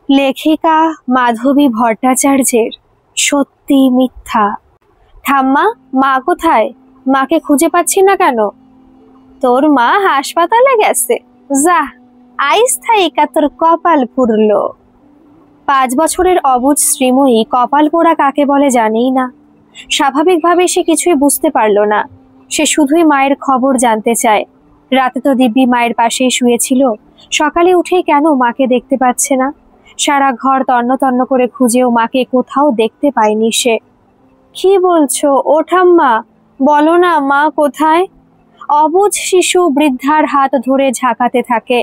লেখিকা মাধবী ভট্টাচার্যের সত্যি মিথ্যা। ঠাম্মা, মা কোথায়? মাকে খুঁজে পাচ্ছি না কেন? তোর মা হাসপাতালে গেছে। যা, আইস থাইকা তোর কপাল পুড়লো। 5 বছরের অবুঝ শ্রীময়ী কপাল পোড়া কাকে বলে জানেই না। স্বাভাবিকভাবে সে কিছুই বুঝতে পারল না। সে শুধুই মায়ের খবর জানতে চায়। রাতে তো দিব্যি মায়ের পাশেই শুয়েছিল, সকালে উঠেই কেন মাকে দেখতে পাচ্ছে না? সারা ঘর তন্ন তন্ন করে খুঁজেও মাকে কোথাও দেখতে পায়নি সে। কি বলছো ও ঠাম্মা? বলো না মা কোথায়? অবুঝ শিশু বৃদ্ধার হাত ধরে ঝাঁকাতে থাকে।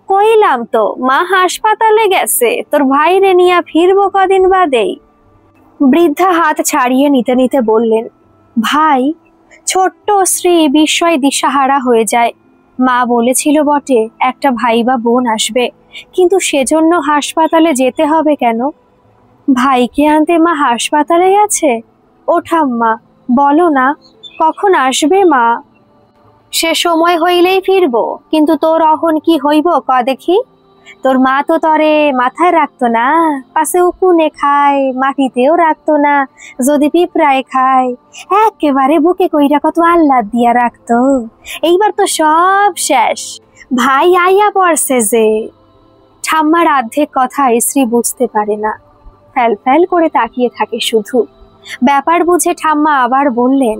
কইলাম তো মা হাসপাতালে গেছে, তোর ভাইরে নিয়া ফিরবো কদিন বাদেই। বৃদ্ধা হাত ছাড়িয়ে নিতে নিতে বললেন, ভাই? ছোট্ট শ্রী বিস্ময় দিশাহারা হয়ে যায়। মা বলেছিল বটে একটা ভাই বা বোন আসবে, কিন্তু সেজন্য হাসপাতালে যেতে হবে কেন? ভাইকে আনতে মা হাসপাতালে গেছে? ও ঠাম্মা, বলো না কখন আসবে মা? সে সময় হইলেই ফিরবো, কিন্তু তোর অহন কি হইব ক দেখি। তোর মা তো তরে মাথায় রাখতো না, পাশে উকুনে খায়, মাটিতেও রাখতো না, যদি পিঁপড়ায় খায় একেবারে বুকে কইরা কত আহ্লাদ দিয়া রাখতো। এইবার তো সব শেষ, ভাই আইয়া পড়ছে যে। ঠাম্মার অর্ধেক কথাই শ্রী বুঝতে পারে না, ফ্যাল ফ্যাল করে তাকিয়ে থাকে শুধু। ব্যাপার বুঝে ঠাম্মা আবার বললেন,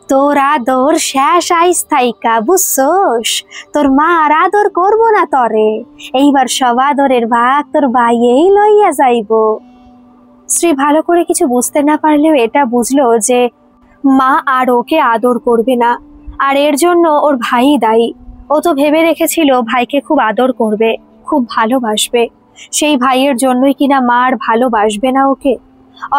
তোর আদর শেষ আইস থাইকা, বুঝছোস? তোর মা আর আদর করবো না তরে, এইবার সব আদরের ভাগ তোর ভাইয়েই লইয়া যাইব। শ্রী ভালো করে কিছু বুঝতে না পারলেও এটা বুঝলো যে মা আর ওকে আদর করবে না, আর এর জন্য ওর ভাই দায়ী। ও তো ভেবে রেখেছিল ভাইকে খুব আদর করবে, খুব ভালোবাসবে। সেই ভাইয়ের জন্যই কিনা মা আর ভালোবাসবে না ওকে।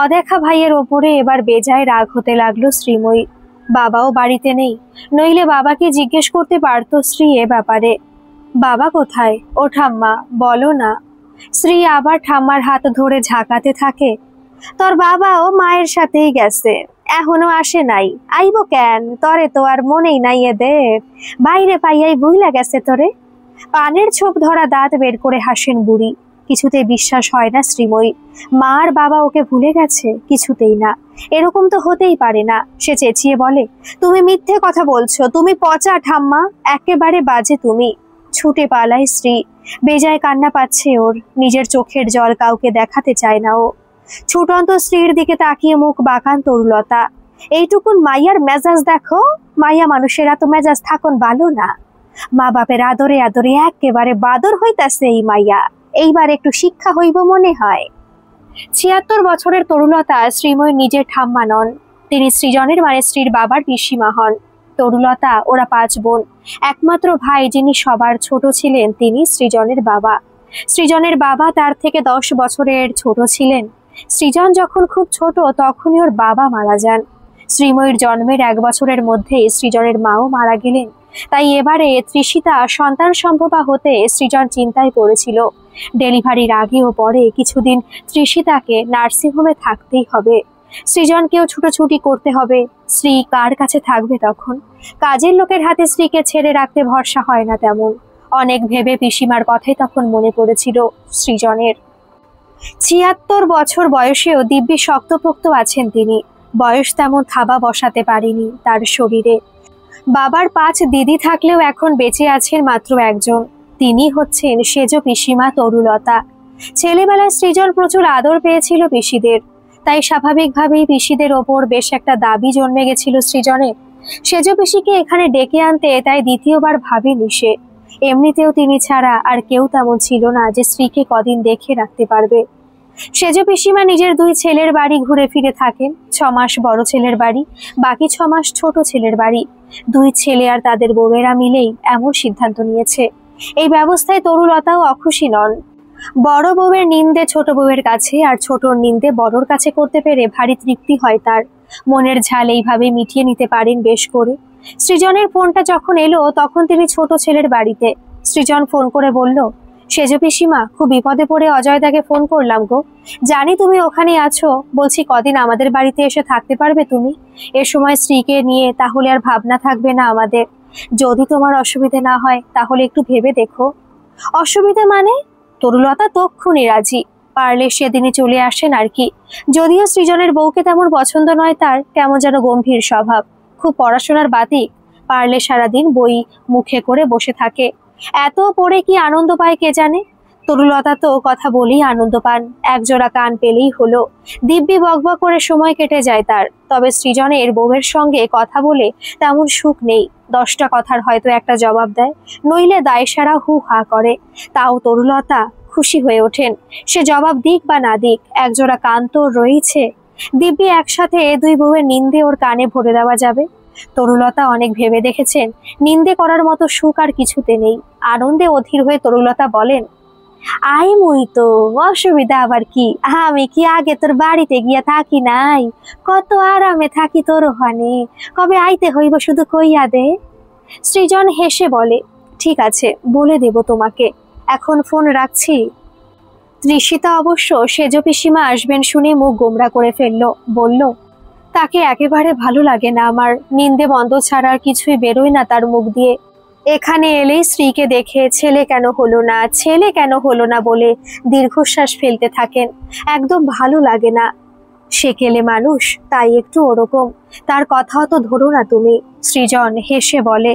অদেখা ভাইয়ের ওপরে এবার বেজায় রাগ হতে লাগলো শ্রীময়ী। বাবাও বাড়িতে নেই, নইলে বাবাকে জিজ্ঞেস করতে পারতো শ্রী এ ব্যাপারে। বাবা কোথায়? ও ঠাম্মা, বলো না। শ্রী আবার ঠাম্মার হাত ধরে ঝাঁকাতে থাকে। তোর বাবাও মায়ের সাথেই গেছে, এখনো আসে নাই। আইব কেন? তরে তো আর মনেই নাই এদের, বাইরে পাইয়াই বুইলা গেছে তোরে। পানের ছোপ ধরা দাঁত বের করে হাসেন বুড়ি। কিছুতেই বিশ্বাস হয় না শ্রীময়ী। মা আর বাবা ওকে ভুলে গেছে? কিছুতেই না, এরকম তো হতেই পারে না। সে চেঁচিয়ে বলে, তুমি মিথ্যে কথা বলছো, তুমি পচা ঠাম্মা, একেবারে বাজে তুমি। ছুটে পালায় শ্রী। বেজায় কান্না পাচ্ছে ওর, নিজের চোখের জল কাউকে দেখাতে চায় না ও। ছুটন্ত স্ত্রীর দিকে তাকিয়ে মুখ বাঁকান তরুলতা। এইটুকুন মাইয়ার মেজাজ দেখো, মাইয়া মানুষেরা তো মেজাজ থাকুন ভালো না। মা বাপের আদরে আদরে একেবারে বাদর হইতাছে এই মাইয়া, এইবার একটু শিক্ষা হইব মনে হয়। ৭৬ বছরের তরুলতা শ্রীময়ীর নিজের ঠাম্মা নন, তিনি সৃজনের মানে স্ত্রীর বাবার পিসিমা হন। তরুলতা ওরা 5 বোন, একমাত্র ভাই যিনি সবার ছোট ছিলেন তিনি সৃজনের বাবা। সৃজনের বাবা তার থেকে 10 বছরের ছোট ছিলেন। সৃজন যখন খুব ছোট তখনই ওর বাবা মারা যান। শ্রীময়ীর জন্মের 1 বছরের মধ্যেই সৃজনের মাও মারা গেলেন। তাই এবারে তৃষিতা সন্তান সম্ভবা হতে সৃজন চিন্তায় পড়েছিল। ডেলিভারির আগে ও পরে কিছুদিন তৃষিতাকে নার্সিংহোমে থাকতেই হবে। সৃজনকেও ছুটোছুটি করতে হবে। শ্রী কার কাছে থাকবে তখন? কাজের লোকের হাতে স্ত্রীকে ছেড়ে রাখতে ভরসা হয় না তেমন। অনেক ভেবে পিসিমার কথাই তখন মনে পড়েছিল সৃজনের। ৭৬ বছর বয়সেও দিব্যি শক্তপোক্ত আছেন তিনি। বয়স তেমন থাবা বসাতে পারেনি তার শরীরে। বাবার 5 দিদি থাকলেও এখন বেঁচে আছেন মাত্র একজন, তিনি হচ্ছেন সেজ পিসিমা তরুলতা। ছেলেবেলায় সৃজন প্রচুর আদর পেয়েছিল পিসিদের, তাই স্বাভাবিকভাবেই পিসিদের ওপর বেশ একটা দাবি জন্মে গেছিল সৃজনের। সেজ পিসিকে এখানে ডেকে আনতে তাই দ্বিতীয়বার ভাবেনি সে। এমনিতেও তিনি ছাড়া আর কেউ তেমন ছিল না যে স্ত্রীকে কদিন দেখে রাখতে পারবে। সেজ পিসিমা নিজের 2 ছেলের বাড়ি ঘুরে ফিরে থাকেন। 6 মাস বড় ছেলের বাড়ি, বাকি 6 মাস ছোট ছেলের বাড়ি। 2 ছেলে আর তাদের বউয়েরা মিলেই এমন সিদ্ধান্ত নিয়েছে। এই ব্যবস্থায় তরুলতাও অখুশি নন। বড় বউয়ের নিন্দে ছোট বউয়ের কাছে, আর ছোটর নিন্দে বড়র কাছে করতে পেরে ভারী তৃপ্তি হয় তার। মনের ঝাল এইভাবে মিটিয়ে নিতে পারেন বেশ করে। সৃজনের ফোনটা যখন এলো তখন তিনি ছোট ছেলের বাড়িতে। সৃজন ফোন করে বলল, সেজ পিসিমা, খুব বিপদে পড়ে অজয়দাকে ফোন করলাম গো। জানি তুমি ওখানে আছো, বলছি কদিন আমাদের বাড়িতে এসে থাকতে পারবে তুমি? এ সময় স্ত্রীকে নিয়ে তাহলে আর ভাবনা থাকবে না আমাদের। যদি তোমার অসুবিধে না হয় তাহলে একটু ভেবে দেখো। অসুবিধে মানে? তরুলতা তক্ষুনি রাজি, পারলে সেদিনই চলে আসেন আর কি। যদিও সৃজনের বউকে তেমন পছন্দ নয় তার, কেমন যেন গম্ভীর স্বভাব, খুব পড়াশোনার বাতিক, পারলে সারাদিন বই মুখে করে বসে থাকে। এত পড়ে কি আনন্দ পায় কে জানে। তরুলতা তো কথা বলেই আনন্দ পান, একজোড়া কান পেলেই হলো। দিব্যি বকবক করে সময় কেটে যায় তার। তবে সৃজনের বউয়ের সঙ্গে কথা বলে তেমন সুখ নেই। 10টা কথার হয়তো একটা জবাব দেয়, নইলে দায়সারা হু হা করে। তাও তরুলতা খুশি হয়ে ওঠেন, সে জবাব দিক বা না দিক, একজোড়া কান তো রয়েছে। দিব্যি একসাথে দুই বউয়ের নিন্দে ওর কানে ভরে দেওয়া যাবে। তরুলতা অনেক ভেবে দেখেছেন, নিন্দে করার মতো সুখ আর কিছুতে নেই। আনন্দে অধীর হয়ে তরুলতা বলেন, আই মুই তো, অসুবিধা আবার কি? আমি কি আগে তোর বাড়িতে গিয়া থাকি নাই? কত আরামে থাকি তোর ওখানে। কবে আইতে হইব শুধু কইয়া দে। সৃজন হেসে বলে, ঠিক আছে, বলে দেব তোমাকে, এখন ফোন রাখছি। তৃষিতা অবশ্য সেজ পিসিমা আসবেন শুনে মুখ গোমরা করে ফেলল, বলল, তাকে একেবারে ভালো লাগে না আমার, নিন্দে বন্ধ ছাড়া আর কিছুই বেরোয় না তার মুখ দিয়ে। এখানে এলেই স্ত্রীকে দেখে ছেলে কেন হলো না, ছেলে কেন হলো না বলে দীর্ঘশ্বাস ফেলতে থাকেন। একদম ভালো লাগে না। সেকেলে মানুষ, তাই একটু ওরকম। তার কথাও তো ধরো না তুমি। সৃজন হেসে বলে।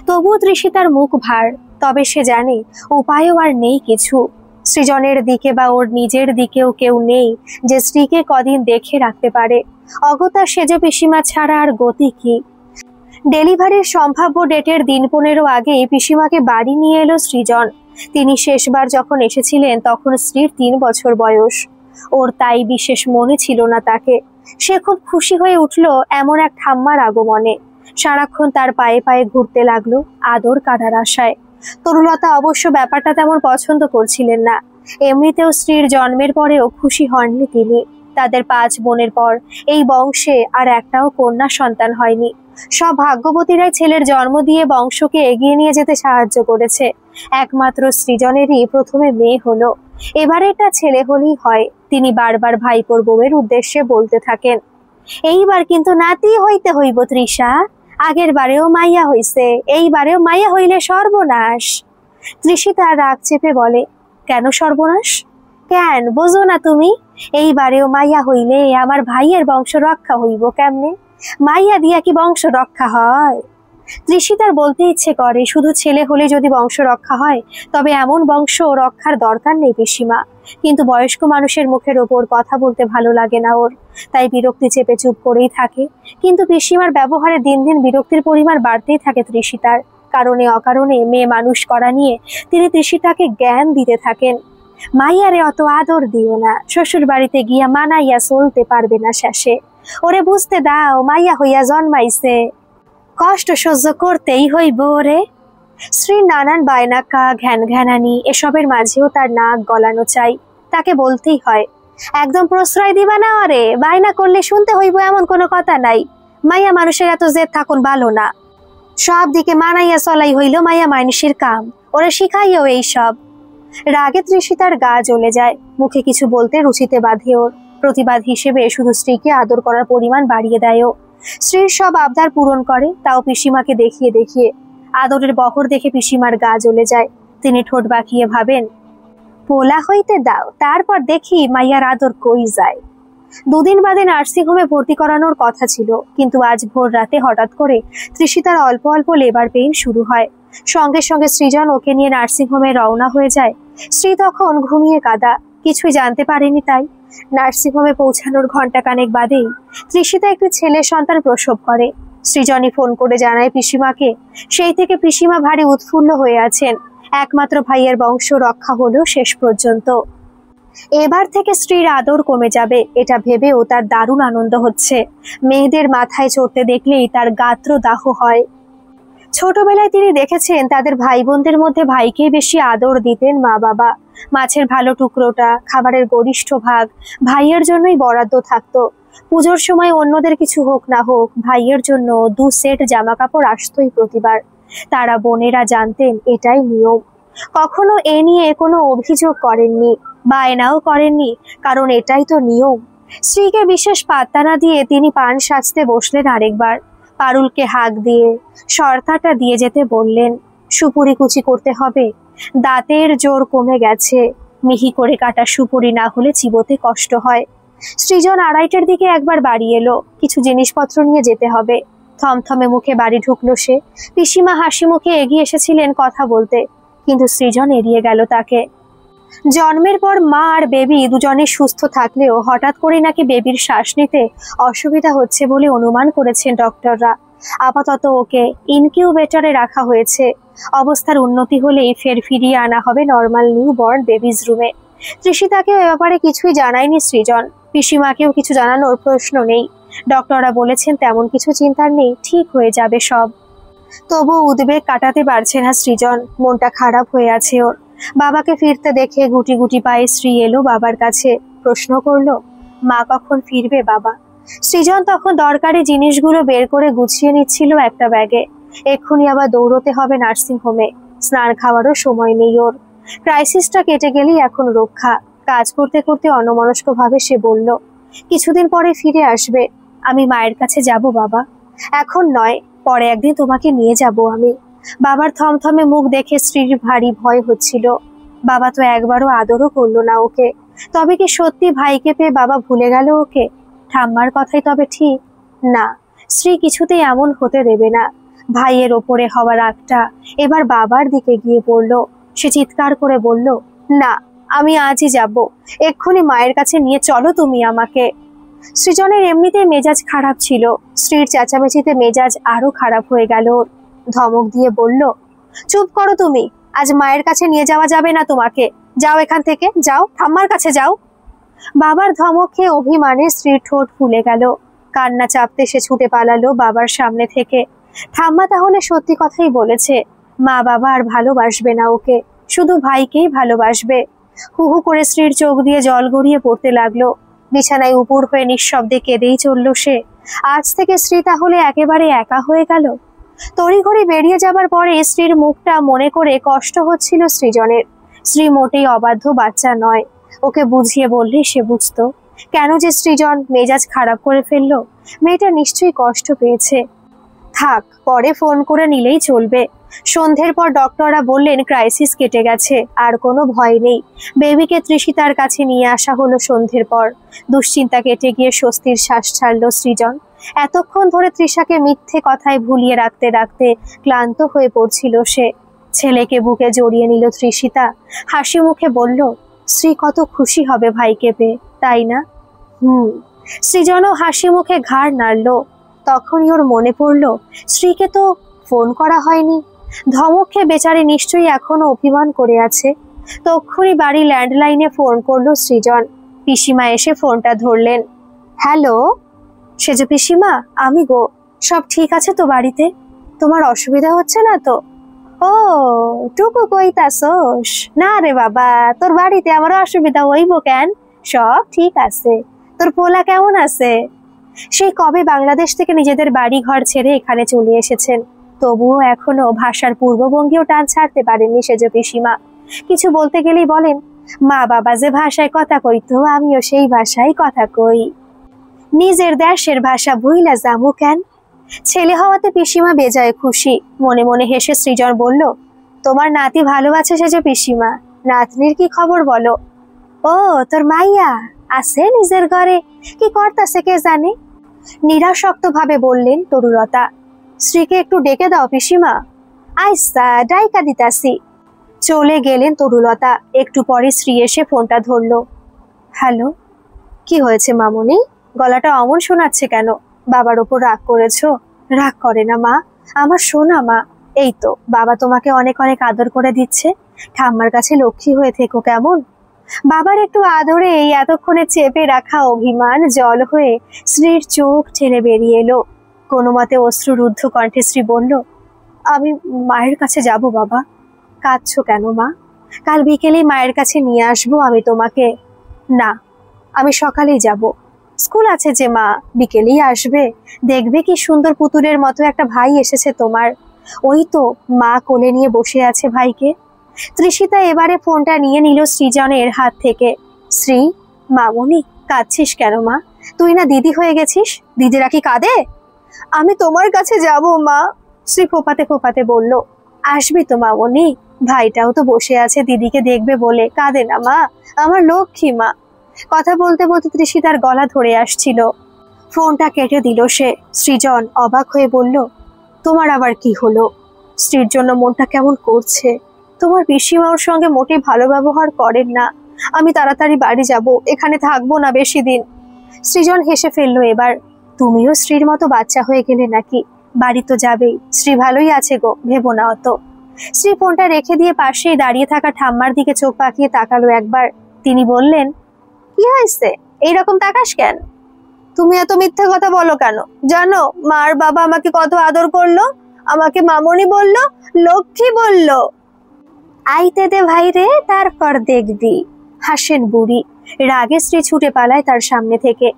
তবুও তৃষিতার মুখ ভার, তবে সে জানে উপায়ও আর নেই কিছু। সৃজনের দিকে বা ওর নিজের দিকেও কেউ নেই যে স্ত্রীকে কদিন দেখে রাখতে পারে। অগত্যা সেজ পিসিমা ছাড়া আর গতি কি? ডেলিভারির সম্ভাব্য ডেটের দিন 15 আগে পিসিমাকে বাড়ি নিয়ে এলো সৃজন। তিনি শেষবার যখন এসেছিলেন তখন স্ত্রীর 3 বছর বয়স। ওর তাই বিশেষ মনে ছিল না তাকে। সে খুব খুশি হয়ে উঠল এমন এক ঠাম্মার আগমনে। সারাক্ষণ তার পায়ে পায়ে ঘুরতে লাগলো আদর কাটার আশায়। তরুলতা অবশ্য ব্যাপারটা তেমন পছন্দ করছিলেন না। এমনিতেও স্ত্রীর জন্মের পরেও খুশি হননি তিনি। তাদের 5 বোনের পর এই বংশে আর একটাও কন্যা সন্তান হয়নি। সব ভাগ্যবতীরাই ছেলের জন্ম দিয়ে বংশকে এগিয়ে নিয়ে যেতে সাহায্য করেছে। একমাত্র সৃজনেরই প্রথমে মেয়ে হলো। এবারে এটা ছেলে হলেই হয়। তিনি বারবার ভাইপোর বউয়ের উদ্দেশ্যে বলতে থাকেন, এইবার কিন্তু নাতি হইতে হইব তৃষা। আগের বারেও মাইয়া হইছে, এইবারেও মাইয়া হইলে সর্বনাশ। তৃষিতা রাগ চেপে বলে, কেন সর্বনাশ? কেন বোঝো না তুমি? এইবারেও মাইয়া হইলে আমার ভাইয়ের বংশ রক্ষা হইব কেমনে? মাইয়া দিয়া কি বংশ রক্ষা হয়? তৃষিতার বলতে ইচ্ছে করে, শুধু ছেলে হলে যদি বংশ রক্ষা হয় তবে এমন বংশ রক্ষার দরকার নেই পিসিমা। কিন্তু বয়স্ক মানুষের মুখের ওপর কথা বলতে ভালো লাগে না ওর, তাই বিরক্তি চেপে চুপ করেই থাকে। কিন্তু পিসিমার ব্যবহারে দিন দিন বিরক্তির পরিমাণ বাড়তেই থাকে তৃষিতার। কারণে অকারণে মেয়ে মানুষ করা নিয়ে তিনি তৃষিতাকে জ্ঞান দিতে থাকেন। মাইয়ারে অত আদর দিও না, শ্বশুর বাড়িতে গিয়া মানাইয়া চলতে পারবে না শেষে। ওরে বুঝতে দাও, মাইয়া হইয়া জন্মাইছে, কষ্ট সহ্য করতেই হইব ওরে। স্ত্রীর নানান বায়নাকা ঘ্যান ঘ্যানানি, এসবের মাঝেও তার নাক গলানো চাই। তাকে বলতেই হয়, একদম প্রশ্রয় দিবা না ওরে, বায়না করলে শুনতে হইব এমন কোনো কথা নাই। মাইয়া মানুষের এত জেদ থাকুন ভালো না। সব দিকে মানাইয়া চলাই হইল মাইয়া মানুষের কাম, ওরে শিখাইও এইসব। রাগে তৃষিতার গা জ্বলে যায়, মুখে কিছু বলতে রুচিতে বাঁধে ওর। প্রতিবাদ হিসেবে শুধু স্ত্রীকে আদর করার পরিমাণ বাড়িয়ে দেয় ও। স্ত্রীর সব আবদার পূরণ করে, তাও পিসিমাকে দেখিয়ে দেখিয়ে। আদরের বহর দেখে পিসিমার গা জ্বলে যায়। তিনি ঠোঁট বাঁকিয়ে ভাবেন, পোলা হইতে দাও, তারপর দেখি মাইয়ার আদর কই যায়। 2 দিন বাদে নার্সিংহোমে ভর্তি করানোর কথা ছিল, কিন্তু আজ ভোর রাতে হঠাৎ করে তৃষিতার অল্প অল্প লেবার পেইন শুরু হয়। সঙ্গে সঙ্গে সৃজন ওকে নিয়ে নার্সিংহোমে রওনা হয়ে যায়। স্ত্রী তখন ঘুমিয়ে কাঁদা, কিছুই জানতে পারেনি তাই। নার্সিংহোমে পৌঁছানোর ঘণ্টাখানেক বাদেই তৃষিতা একটি ছেলে সন্তান প্রসব করে। সৃজনী ফোন করে জানায় পিসিমাকে। সেই থেকে পিসিমা ভারী উৎফুল্ল হয়ে আছেন। একমাত্র ভাইয়ের বংশ রক্ষা হলো শেষ পর্যন্ত। এবার থেকে স্ত্রীর আদর কমে যাবে এটা ভেবেও তার দারুণ আনন্দ হচ্ছে। মেয়েদের মাথায় চড়তে দেখলেই তার গাত্র দাহ হয়। ছোটবেলায় তিনি দেখেছেন তাদের ভাই বোনদের মধ্যে ভাইকেই বেশি আদর দিতেন মা বাবা। মাছের ভালো টুকরোটা, খাবারের গরিষ্ঠ ভাগ ভাইয়ের জন্যই বরাদ্দ থাকতো। পুজোর সময় অন্যদের কিছু হোক না হোক, ভাইয়ের জন্য 2 সেট জামা কাপড় আসতোই প্রতিবার। তারা বোনেরা জানতেন এটাই নিয়ম। কখনো এ নিয়ে কোনো অভিযোগ করেননি, বায়নাও করেননি, কারণ এটাই তো নিয়ম। স্ত্রীকে বিশেষ পাত্তা না দিয়ে তিনি পান সাজতে বসলেন আরেকবার। পারুলকে হাঁক দিয়ে শর্তাটা দিয়ে যেতে বললেন। সুপুরি কুচি করতে হবে, দাঁতের জোর কমে গেছে, মিহি করে কাটা সুপুরি না হলে চিবোতে কষ্ট হয়। সৃজন 2:30টার দিকে একবার বাড়ি এলো, কিছু জিনিসপত্র নিয়ে যেতে হবে। থমথমে মুখে বাড়ি ঢুকলো সে। পিসিমা হাসি মুখে এগিয়ে এসেছিলেন কথা বলতে, কিন্তু সৃজন এড়িয়ে গেল তাকে। জন্মের পর মা আর বেবি দুজনে সুস্থ থাকলেও হঠাৎ করে নাকি বেবির শ্বাস নিতে অসুবিধা হচ্ছে বলে অনুমান করেছেন ডক্টররা। আপাতত ওকে ইনকিউবেটরে রাখা হয়েছে। অবস্থার উন্নতি হলেই ফের ফিরিয়ে আনা হবে নর্মাল নিউ বর্ন বেবিজ রুমে। তৃষিতাকে এ ব্যাপারে কিছুই জানায়নি সৃজন। পিসিমাকেও কিছু জানানোর প্রশ্ন নেই। ডক্টররা বলেছেন তেমন কিছু চিন্তার নেই, ঠিক হয়ে যাবে সব। তবু উদ্বেগ কাটাতে পারছে না সৃজন, মনটা খারাপ হয়ে আছে ওর। বাবাকে ফিরতে দেখে গুটি গুটি পায়ে শ্রী এলো বাবার কাছে, প্রশ্ন করলো, মা কখন ফিরবে বাবা? সৃজন তখন দরকারি জিনিসগুলো বের করে গুছিয়ে নিচ্ছিল একটা ব্যাগে। এক্ষুনি আবার দৌড়তে হবে নার্সিং হোমে, স্নান খাওয়ারও সময় নেই ওর। ক্রাইসিসটা কেটে গেলেই এখন রক্ষা। কাজ করতে করতে অন্যমনস্ক ভাবে সে বলল, কিছুদিন পরে ফিরে আসবে। আমি মায়ের কাছে যাব বাবা। এখন নয়, পরে একদিন তোমাকে নিয়ে যাব আমি। বাবার থমথমে মুখ দেখে স্ত্রীর ভারী ভয় হচ্ছিল। বাবা তো একবারও আদরও করলো না ওকে। তবে কি সত্যি ভাইকে পেয়ে বাবা ভুলে গেল ওকে? ঠাম্মার কথাই তবে ঠিক? না, স্ত্রী কিছুতেই এমন হতে দেবে না। ভাইয়ের ওপরে হওয়ার রাগটা এবার বাবার দিকে গিয়ে পড়লো। সে চিৎকার করে বলল, না, আমি আজই যাব। এক্ষুনি মায়ের কাছে নিয়ে চলো তুমি আমাকে। সৃজনের এমনিতেই মেজাজ খারাপ ছিল, স্ত্রীর চেঁচামেচিতে মেজাজ আরো খারাপ হয়ে গেল। ধমক দিয়ে বলল, চুপ করো তুমি, আজ মায়ের কাছে নিয়ে যাওয়া যাবে না তোমাকে। যাও এখান থেকে, যাও, ঠাম্মার কাছে যাও। বাবার ধমক খেয়ে অভিমানে স্ত্রীর ঠোঁট ফুলে গেল। কান্না চাপতে সে ছুটে পালালো বাবার সামনে থেকে। ঠাম্মা তাহলে সত্যি কথাই বলেছে, মা বাবা আর ভালোবাসবে না ওকে, শুধু ভাইকেই ভালোবাসবে। হু হু করে স্ত্রীর চোখ দিয়ে জল গড়িয়ে পড়তে লাগলো। বিছানায় উপুর হয়ে নিঃশব্দে কেঁদেই চলল সে। আজ থেকে স্ত্রী তাহলে একেবারে একা হয়ে গেল। তড়িঘড়ি বেরিয়ে যাবার পরে স্ত্রীর মুখটা মনে করে কষ্ট হচ্ছিল সৃজনের। স্ত্রী মোটেই অবাধ্য বাচ্চা নয়, ওকে বুঝিয়ে বললে সে বুঝতো। কেন যে সৃজন মেজাজ খারাপ করে ফেললো? মেয়েটা নিশ্চয়ই কষ্ট পেয়েছে। থাক, পরে ফোন করে নিলেই চলবে। সন্ধ্যের পর ডক্টররা বললেন ক্রাইসিস কেটে গেছে, আর কোনো ভয় নেই। বেবিকে তৃষিতার কাছে নিয়ে আসা হলো সন্ধ্যের পর। দুশ্চিন্তা কেটে গিয়ে স্বস্তির শ্বাস ছাড়ল সৃজন। এতক্ষণ ধরে তৃষাকে মিথ্যে কথায় ভুলিয়ে রাখতে রাখতে ক্লান্ত হয়ে পড়ছিল সে। ছেলেকে বুকে জড়িয়ে নিল তৃষিতা, হাসি মুখে বলল, শ্রী কত খুশি হবে ভাইকে পেয়ে, তাই না? সৃজনও হাসি মুখে ঘাড় নাড়ল। তখনই ওর মনে পড়ল স্ত্রীকে তো ফোন করা হয়নি। ধমক খেয়ে বেচারি নিশ্চয়ই এখনো অভিমান করে আছে। তক্ষুনি বাড়ি ল্যান্ডলাইনে ফোন করলো সৃজন। পিসিমা এসে ফোনটা ধরলেন। হ্যালো, সেজ পিসিমা, আমি গো। সব ঠিক আছে তো বাড়িতে? তোমার অসুবিধা হচ্ছে না তো? ও টুকু কইতাছোস? না রে বাবা, তোর বাড়িতে আমার অসুবিধা হইব কেন? সব ঠিক আছে। তোর পোলা কেমন আছে? সেই কবে বাংলাদেশ থেকে নিজেদের বাড়ি ঘর ছেড়ে এখানে চলে এসেছেন, তবুও এখনো ভাষার পূর্ববঙ্গীয় টান ছাড়তে পারেননি সেজ পিসিমা। কিছু বলতে গেলেই বলেন, মা বাবা যে ভাষায় কথা কইতো আমিও সেই ভাষায় কথা কই। নিজের দেশের ভাষা ভুইলা যামু কেন? ছেলে হওয়াতে পিসিমা বেজায় খুশি। মনে মনে হেসে সৃজন বলল, তোমার নাতি ভালো আছে সেজ পিসিমা? নাতনির কি খবর বলো? ও তোর মাইয়া আছে নিজের ঘরে, কি করতাছে কে জানে? নিরাসক্ত ভাবে বললেন তরুলতা। স্ত্রীকে একটু ডেকে দাও পিসিমা। আইসা ডাইকা দিতাছি। চলে গেলেন তরুলতা। একটু পরে স্ত্রী এসে ফোনটা ধরলো। হ্যালো, কি হয়েছে মামুনি? গলাটা অমন শোনাচ্ছে কেন? বাবার ওপর রাগ করেছো? রাগ করে না মা, আমার সোনা মা। এই তো বাবা তোমাকে অনেক অনেক আদর করে দিচ্ছে। ঠাম্মার কাছে লক্ষ্মী হয়ে থেকো কেমন? বাবার একটু আদরে এই এতক্ষণে চেপে রাখা অভিমান জল হয়ে স্ত্রীর চোখ ঠেলে বেরিয়ে এলো। কোনো মতে অশ্রুরুদ্ধ কণ্ঠে স্ত্রী বলল, আমি মায়ের কাছে যাব বাবা। কাঁদছো কেন মা? কাল বিকেলেই মায়ের কাছে নিয়ে আসবো আমি তোমাকে। না, আমি সকালেই যাব। স্কুল আছে যে মা, বিকেলেই আসবে। দেখবে কি সুন্দর পুতুলের মতো একটা ভাই এসেছে তোমার। ওই তো মা কোলে নিয়ে বসে আছে ভাইকে। তৃষিতা এবারে ফোনটা নিয়ে নিল সৃজনের হাত থেকে। শ্রী, মামুনি, কাঁদছিস কেন মা? তুই না দিদি হয়ে গেছিস, দিদিরা কি কাঁদে? আমি তোমার কাছে যাব মা, শ্রী ফোপাতে ফোপাতে বলল। আসবি তো মামুনি, ভাইটাও তো বসে আছে দিদিকে দেখবে বলে, কাঁদে না মা, আমার লক্ষ্মী মা। কথা বলতে বলতে তৃষিতার গলা ধরে আসছিল। ফোনটা কেটে দিল সে। সৃজন অবাক হয়ে বলল, তোমার আবার কি হলো? স্ত্রীর জন্য মনটা কেমন করছে। তোমার পিসিমা ওর সঙ্গে মোটেই ভালো ব্যবহার করেন না। আমি তাড়াতাড়ি বাড়ি যাব, এখানে থাকবো না বেশি দিন। সৃজন হেসে ফেললো এবার। তুমিও স্ত্রীর মতো বাচ্চা হয়ে গেলে নাকি? বাড়ি তো যাবেই, স্ত্রী ভালোই আছে গো, ভেবো না অত। স্ত্রী ফোনটা রেখে দিয়ে পাশেই দাঁড়িয়ে থাকা ঠাম্মার দিকে চোখ পাকিয়ে তাকালো একবার। তিনি বললেন, কি হয়েছে, এইরকম তাকাস কেন? তুমি এত মিথ্যা কথা বলো কেন? জানো মার বাবা আমাকে কত আদর করলো, আমাকে মামনি বলল, লক্ষ্মী বলল। আইতে দে ভাই রে, তারপর দেখবি, হাসেন বুড়ি। রাগে স্ত্রী ছুটে পালায় তার সামনে থেকে।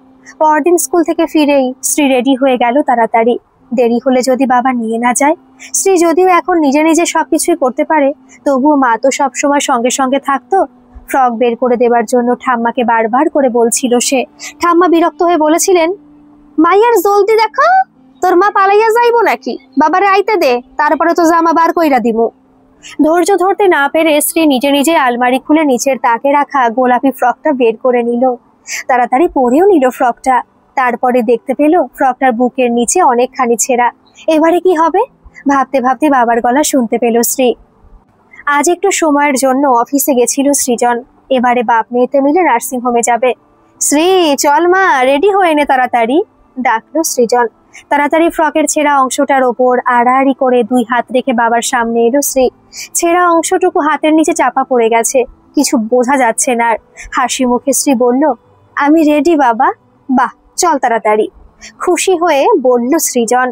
পরদিন স্কুল থেকে ফিরেই স্ত্রী রেডি হয়ে গেল তাড়াতাড়ি। দেরি হলে যদি বাবা নিয়ে না যায়। স্ত্রী যদিও এখন নিজে নিজে সবকিছুই করতে পারে, তবুও মা তো সবসময় সঙ্গে সঙ্গে থাকতো। ফ্রক বের করে দেবার জন্য ঠাম্মাকে বারবার করে বলছিল সে। ঠাম্মা বিরক্ত হয়ে বলেছিলেন, মাইয়ার জলদি দেখো, তোর মা পালাইয়া যাইবো নাকি? বাবারে আইতে দে, তারপরে তো জামা বার কইরা দিমু। ধৈর্য ধরতে না পেরে স্ত্রী নিজে নিজে আলমারি খুলে নিচের তাকে রাখা গোলাপি ফ্রকটা বের করে নিল। তাড়াতাড়ি পরেও নিল ফ্রকটা। তারপরে দেখতে পেল ফ্রকটার বুকের নিচে অনেকখানি ছেঁড়া। এবারে কি হবে? ভাবতে ভাবতে বাবার গলা শুনতে পেল স্ত্রী। আজ একটু সময়ের জন্য অফিসে গেছিল সৃজন। এবারে বাপ মেয়েতে মিলে নার্সিংহোমে যাবে। শ্রী, চল মা, রেডি হয়ে নে তাড়াতাড়ি, ডাকলো সৃজন। তাড়াতাড়ি ফ্রকের ছেঁড়া অংশটার ওপর আড়াআড়ি করে 2 হাত রেখে বাবার সামনে এলো শ্রী। ছেঁড়া অংশটুকু হাতের নিচে চাপা পড়ে গেছে, কিছু বোঝা যাচ্ছে না আর। হাসি মুখে শ্রী বলল, আমি রেডি বাবা। বাহ, চল তাড়াতাড়ি, খুশি হয়ে বলল সৃজন।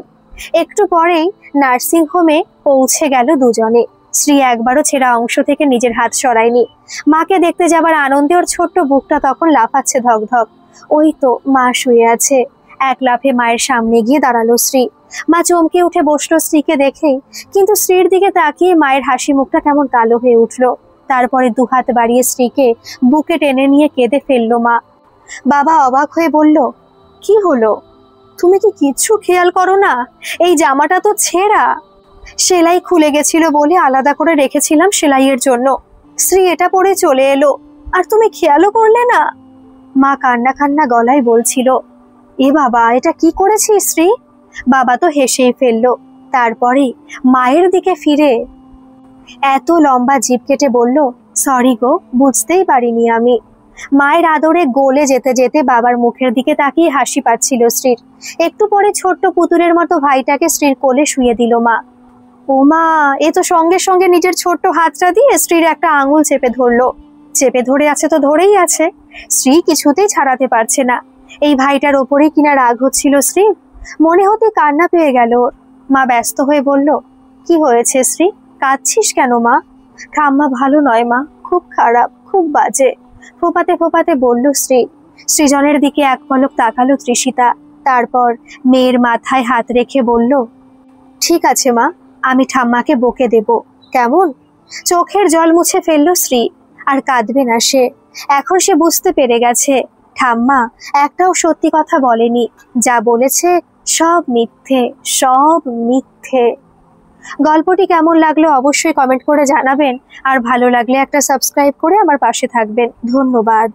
একটু পরেই নার্সিংহোমে পৌঁছে গেল দুজনে। শ্রী একবারও ছেঁড়া অংশ থেকে নিজের হাত সরায়নি। মাকে দেখতে যাবার আনন্দে ওর ছোট্ট বুকটা তখন লাফাচ্ছে ধকধক। ওই তো মা শুয়ে আছে। এক লাফে মায়ের সামনে গিয়ে দাঁড়ালো শ্রী। মা চমকে উঠে বসলো স্ত্রীকে দেখেই, কিন্তু স্ত্রীর দিকে তাকিয়ে মায়ের হাসি মুখটা কেমন কালো হয়ে উঠলো। তারপরে 2 হাত বাড়িয়ে স্ত্রীকে বুকে টেনে নিয়ে কেঁদে ফেললো মা। বাবা অবাক হয়ে বলল, কি হলো? তুমি কি কিচ্ছু খেয়াল করো না? এই জামাটা তো ছেঁড়া, সেলাই খুলে গেছিল বলে আলাদা করে রেখেছিলাম সেলাইয়ের জন্য। শ্রী এটা পরে চলে এলো, আর তুমি খেয়ালও করলে না। মা কান্না কান্না গলায় বলছিল, এ বাবা, এটা কি করেছিস শ্রী? বাবা তো হেসেই ফেললো। তারপরে মায়ের দিকে ফিরে এত লম্বা জিভ কেটে বলল, সরি গো, বুঝতেই পারিনি আমি। মায়ের আদরে গলে যেতে যেতে বাবার মুখের দিকে তাকিয়ে হাসি পাচ্ছিল স্ত্রীর। একটু পরে ছোট্ট পুতুলের মতো ভাইটাকে স্ত্রীর কোলে শুয়ে দিল মা। ও মা, এ তো সঙ্গে সঙ্গে নিজের ছোট্ট হাতটা দিয়ে স্ত্রীর একটা আঙুল চেপে ধরলো। চেপে ধরে আছে তো ধরেই আছে, স্ত্রী কিছুতেই ছাড়াতে পারছে না। এই ভাইটার ওপরেই কিনা রাগ হচ্ছিল স্ত্রী। মনে হতে কান্না পেয়ে গেল। মা ব্যস্ত হয়ে বলল, কি হয়েছে শ্রী, কাঁদছিস কেন মা? ঠাম্মা ভালো নয় মা, খুব খারাপ, খুব বাজে, ফোপাতে ফোপাতে বলল শ্রী। সৃজনের দিকে এক পলক তাকালো তৃষিতা। তারপর মেয়ের মাথায় হাত রেখে বলল, ঠিক আছে মা, আমি ঠাম্মাকে বকে দেব, কেমন? চোখের জল মুছে ফেলল শ্রী। আর কাঁদবে না সে। এখন সে বুঝতে পেরে গেছে ঠাম্মা একটাও সত্যি কথা বলেনি। যা বলেছে সব মিথ্যে, সব মিথ্যে। গল্পটি কেমন লাগলো অবশ্যই কমেন্ট করে জানাবেন। আর ভালো লাগলে একটা সাবস্ক্রাইব করে আমার পাশে থাকবেন। ধন্যবাদ।